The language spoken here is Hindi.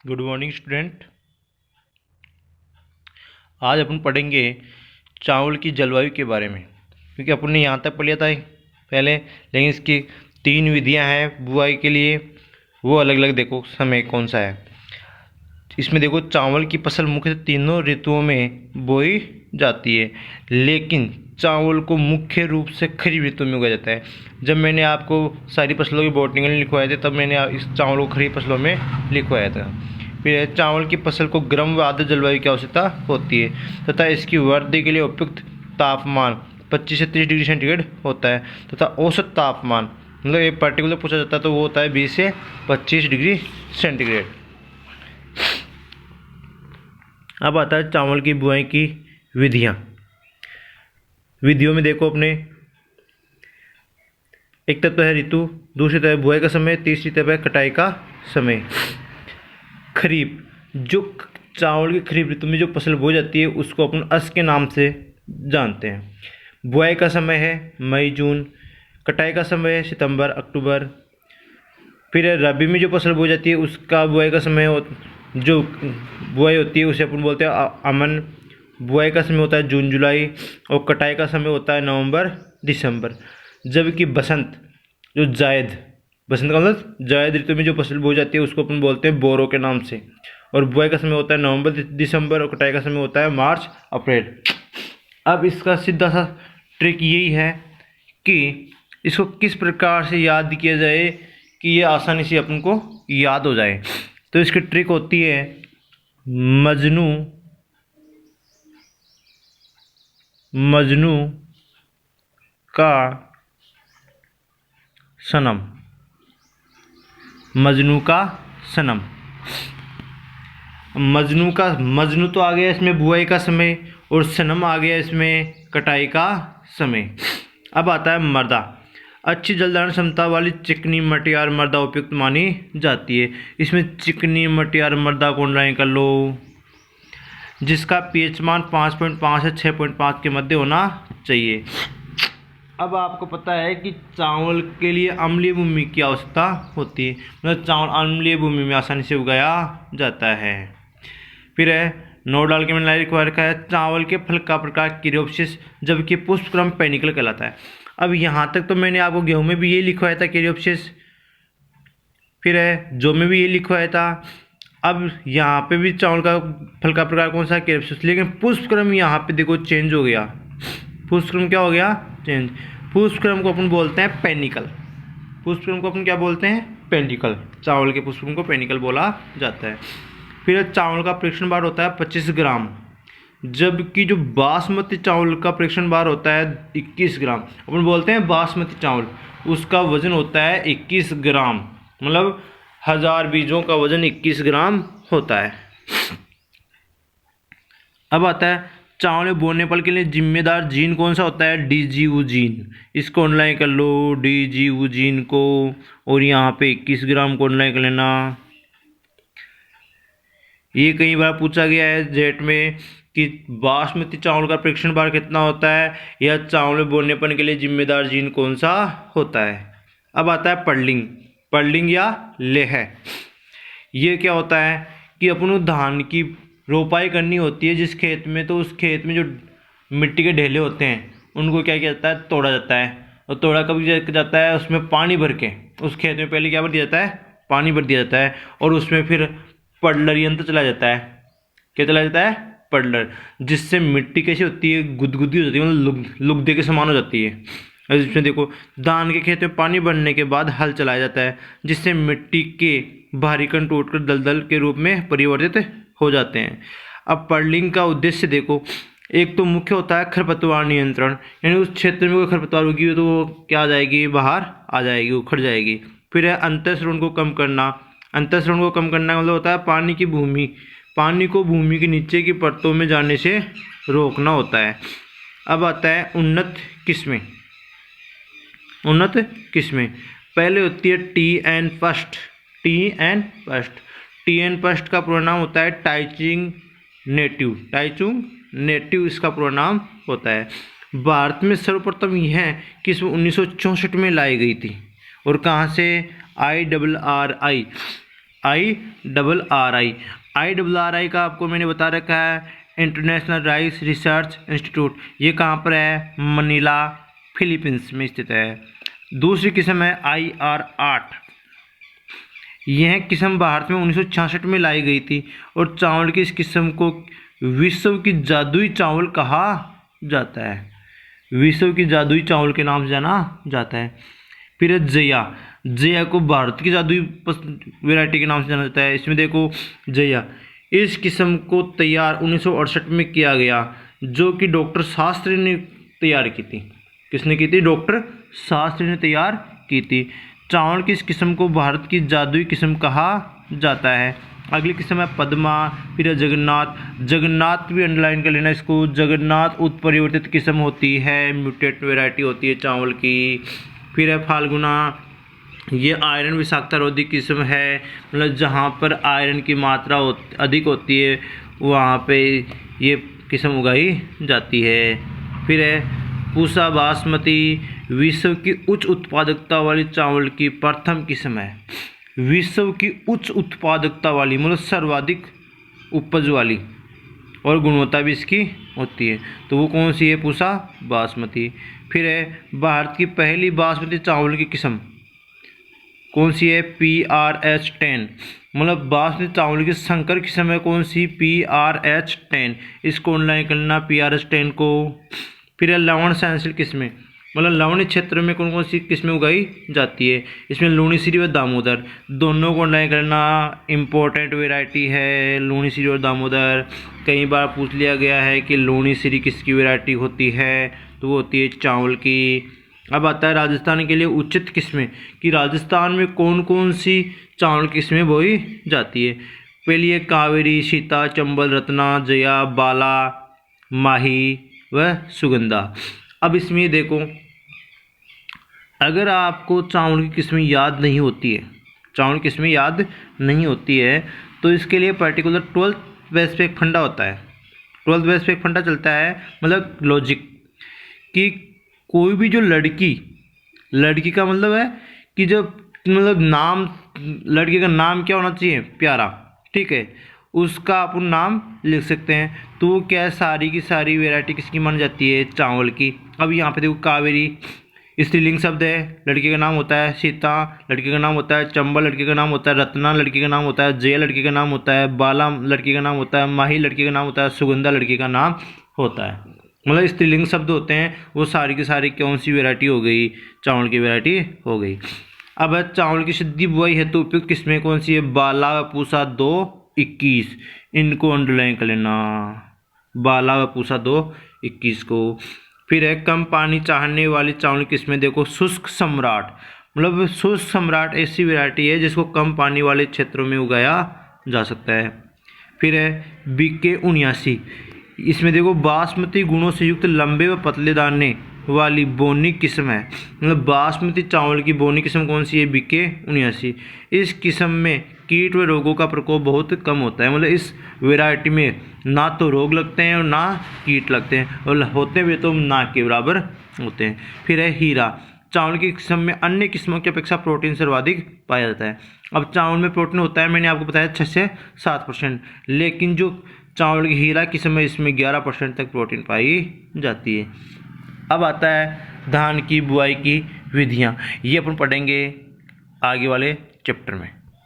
Good morning student. आज अपन पढ़ेंगे चावल की जलवायु के बारे में, क्योंकि अपन ने यहाँ तक पढ़ लिया था पहले, लेकिन इसकी 3 विधियाँ हैं बुआई के लिए। वो अलग अलग देखो समय कौन सा है। इसमें देखो चावल की फसल मुख्यतः तीनों ऋतुओं में बोई जाती है, लेकिन चावल को मुख्य रूप से खरीफ ऋतु में उगाया जाता है। जब मैंने आपको सारी फसलों की बॉटनिकल लिखवाए थे, तब मैंने इस चावल को खरीफ फसलों में लिखवाया था। फिर चावल की फसल को गर्म व आर्द्र जलवायु की आवश्यकता होती है तथा इसकी वृद्धि के लिए उपयुक्त तापमान 25 से 30 डिग्री सेंटीग्रेड होता है तथा औसत तापमान मतलब एक पर्टिकुलर पूछा जाता है तो वो होता है 20 से 25 डिग्री सेंटीग्रेड। अब आता है चावल की बुआई की विधियाँ। विधियों में देखो अपने एक तत्व है ऋतु, दूसरी तरफ बुआई का समय, तीसरी तरफ है कटाई का समय। खरीफ, जो चावल की खरीफ ऋतु में जो फसल बोई जाती है उसको अपन अस के नाम से जानते हैं। बुआई का समय है मई जून, कटाई का समय है सितंबर अक्टूबर। फिर रबी में जो फसल बोई जाती है उसका बुआई का समय जो बुआई होती है उसे अपन बोलते हैं अमन। बुआई का समय होता है जून जुलाई और कटाई का समय होता है नवंबर दिसंबर। जबकि बसंत जो बसंत का मतलब जायद ऋतु में जो फसल बोई जाती है उसको अपन बोलते हैं बोरो के नाम से, और बुआई का समय होता है नवंबर दिसंबर और कटाई का समय होता है मार्च अप्रैल। अब इसका सीधा सा ट्रिक यही है कि इसको किस प्रकार से याद किया जाए कि ये आसानी से अपन को याद हो जाए। तो इसकी ट्रिक होती है मजनू का सनम। मजनू का सनम, मजनू तो आ गया इसमें बुआई का समय और सनम आ गया इसमें कटाई का समय। अब आता है मृदा। अच्छी जलधारण क्षमता वाली चिकनी मटियार मृदा उपयुक्त मानी जाती है। इसमें चिकनी मटियार मृदा को अंडरलाइन कर लो, जिसका पीएच मान 5.5 से 6.5 के मध्य होना चाहिए। अब आपको पता है कि चावल के लिए अम्लीय भूमि की आवश्यकता होती है, मतलब चावल अम्लीय भूमि में आसानी से उगाया जाता है। फिर है नोट डाल के मैंने रिक्वायर रखा है चावल के फल का प्रकार कैरियोप्सिस, जबकि पुष्पक्रम पेनिकल कहलाता है। अब यहाँ तक तो मैंने आपको गेहूं में भी ये लिखवाया था कैरियोप्सिस, फिर है जौ में भी ये लिखवाया था। अब यहाँ पे भी चावल का फल का प्रकार कौन सा है, कैरियोप्सिस, लेकिन पुष्पक्रम यहाँ पे देखो चेंज हो गया। पुष्पक्रम क्या हो गया, चेंज। पुष्पक्रम को अपन बोलते हैं पेनिकल। पुष्पक्रम को अपन क्या बोलते हैं, पेनिकल। चावल के पुष्पक्रम को पेनिकल बोला जाता है। फिर चावल का परीक्षण भार होता है 25 ग्राम, जबकि जो बासमती चावल का परीक्षण भार होता है 21 ग्राम। अपन बोलते हैं बासमती चावल, उसका वजन होता है 21 ग्राम, मतलब 1000 बीजों का वजन 21 ग्राम होता है। अब आता है चावल में बोने पल के लिए जिम्मेदार जीन कौन सा होता है, डीजीयू जीन। इसको ऑनलाइन कर लो डीजीयू जीन को, और यहाँ पे 21 ग्राम को ऑनलाइन कर लेना। ये कई बार पूछा गया है जेट में कि बासमती चावल का परीक्षण भार कितना होता है या चावल में बोनेपन के लिए जिम्मेदार जीन कौन सा होता है। अब आता है पर्लिंग या लेह। ये क्या होता है कि अपन धान की रोपाई करनी होती है जिस खेत में, तो उस खेत में जो मिट्टी के ढेले होते हैं उनको क्या किया जाता है, तोड़ा जाता है। और तोड़ा कब किया जाता है, उसमें पानी भर के उस खेत में पहले क्या भर दिया जाता है, पानी भर दिया जाता है, और उसमें फिर पडलर यंत्र चलाया जाता है। क्या चलाया जाता है, पडलर, जिससे मिट्टी कैसी होती है, गुदगुदी हो जाती है, मतलब लुगदे के समान हो जाती है। इसमें देखो धान के खेत में पानी भरने के बाद हल चलाया जाता है, जिससे मिट्टी के भारी कण टूटकर दलदल के रूप में परिवर्तित हो जाते हैं। अब पर्लिंग का उद्देश्य देखो, एक तो मुख्य होता है खरपतवार नियंत्रण, यानी उस क्षेत्र में कोई खरपतवार होगी तो वो क्या आ जाएगी, बाहर आ जाएगी, उखड़ जाएगी। फिर है अंतःसरण को कम करना। अंतःसरण को कम करना मतलब होता है पानी को भूमि के नीचे की परतों में जाने से रोकना होता है। अब आता है उन्नत किस्में। पहले होती है टी एन फर्स्ट का पूरा नाम होता है टाइचुंग नेटिव इसका पूरा नाम होता है। भारत में सर्वप्रथम यह किस्म 1964 में लाई गई थी, और कहाँ से, IRRI का आपको मैंने बता रखा है इंटरनेशनल राइस रिसर्च इंस्टीट्यूट। ये कहाँ पर है? मनीला, फिलीपींस में स्थित है। दूसरी किस्म है IR8। यह किस्म भारत में 1966 में लाई गई थी और चावल की इस किस्म को विश्व की जादुई चावल कहा जाता है। विश्व की जादुई चावल के नाम से जाना जाता है। फिर है जया को भारत की जादुई वैरायटी के नाम से जाना जाता है। इसमें देखो जया, इस किस्म को तैयार 1968 में किया गया, जो कि डॉक्टर शास्त्री ने तैयार की थी। किसने की थी? डॉक्टर शास्त्री ने तैयार की थी। चावल की इस किस्म को भारत की जादुई किस्म कहा जाता है। अगली किस्म है पद्मा, फिर है जगन्नाथ भी अंडरलाइन कर लेना इसको। जगन्नाथ उत्परिवर्तित किस्म होती है, म्यूटेट वैरायटी होती है चावल की। फिर है फाल्गुना, ये आयरन विषाक्तता रोधी किस्म है, मतलब जहाँ पर आयरन की मात्रा अधिक होती है वहाँ पे ये किस्म उगाई जाती है। फिर है पूसा बासमती, विश्व की उच्च उत्पादकता वाली चावल की प्रथम किस्म है। विश्व की उच्च उत्पादकता वाली मतलब सर्वाधिक उपज वाली और गुणवत्ता भी इसकी होती है, तो वो कौन सी है? पूसा बासमती। फिर है भारत की पहली बासमती चावल की किस्म कौन सी है? PRH10, मतलब बासमती चावल की संकर किस्म है कौन सी? PRH10। इसको ऑनलाइन करना PRH10 को। फिर है लवण सहनशील किस्में, मतलब लवणीय क्षेत्र में कौन कौन सी किस्में उगाई जाती है। इसमें लूणीश्री व दामोदर, दोनों को ऑनलाइन करना। इम्पोर्टेंट वैरायटी है लूणीश्री और दामोदर। कई बार पूछ लिया गया है कि लूणीश्री किसकी वैरायटी होती है, तो वो होती है चावल की। अब आता है राजस्थान के लिए उचित किस्में, कि राजस्थान में कौन कौन सी चावल किस्में बोई जाती है। पहली है कावेरी, सीता, चंबल, रत्ना, जया, बाला, माही व सुगंधा। अब इसमें देखो, अगर आपको चावल की किस्में याद नहीं होती है, तो इसके लिए पर्टिकुलर 12th बेस पे एक फंडा होता है। 12th बेस पे एक फंडा चलता है, मतलब लॉजिक, कि कोई भी जो लड़की का मतलब है कि जब मतलब नाम, लड़की का नाम क्या होना चाहिए? प्यारा, ठीक है, उसका अपन नाम लिख सकते हैं। तो वो क्या है? सारी की सारी वैरायटी किसकी मानी जाती है? चावल की। अब यहाँ पे देखो कावेरी स्त्रीलिंग शब्द है, लड़की का नाम होता है। सीता लड़की का नाम होता है। चंबल लड़की का नाम होता है। रत्ना लड़की का नाम होता है। जया लड़की का नाम होता है। बाला लड़की का नाम होता है। माही लड़की का नाम होता है। सुगंधा लड़की का नाम होता है। मतलब स्त्रीलिंग शब्द होते हैं, वो सारी की सारी कौन सी वैरायटी हो गई? चावल की वैरायटी हो गई। अब चावल की सिद्धि बुआई हेतु उपयुक्त किस्में कौन सी है? बाला व पूसा 2-21, इनको अंडरलाइन कर लेना, बाला व पूसा 2-21 को। फिर है कम पानी चाहने वाली चावल की किस्में, देखो शुष्क सम्राट, मतलब शुष्क सम्राट ऐसी वैरायटी है जिसको कम पानी वाले क्षेत्रों में उगाया जा सकता है। फिर है BK 79, इसमें देखो बासमती गुणों से युक्त लंबे व पतले दाने वाली बोनी किस्म है, मतलब बासमती चावल की बोनी किस्म कौन सी है? BK 79। इस किस्म में कीट व रोगों का प्रकोप बहुत कम होता है, मतलब इस वैरायटी में ना तो रोग लगते हैं और ना कीट लगते हैं, और होते हुए तो ना के बराबर होते हैं। फिर है हीरा, चावल की किस्म में अन्य किस्मों की अपेक्षा प्रोटीन सर्वाधिक पाया जाता है। अब चावल में प्रोटीन होता है, मैंने आपको बताया 6 से 7%, लेकिन जो चावल की हीरा किस्म है इसमें 11% तक प्रोटीन पाई जाती है। अब आता है धान की बुआई की विधियाँ, ये अपन पढ़ेंगे आगे वाले चैप्टर में।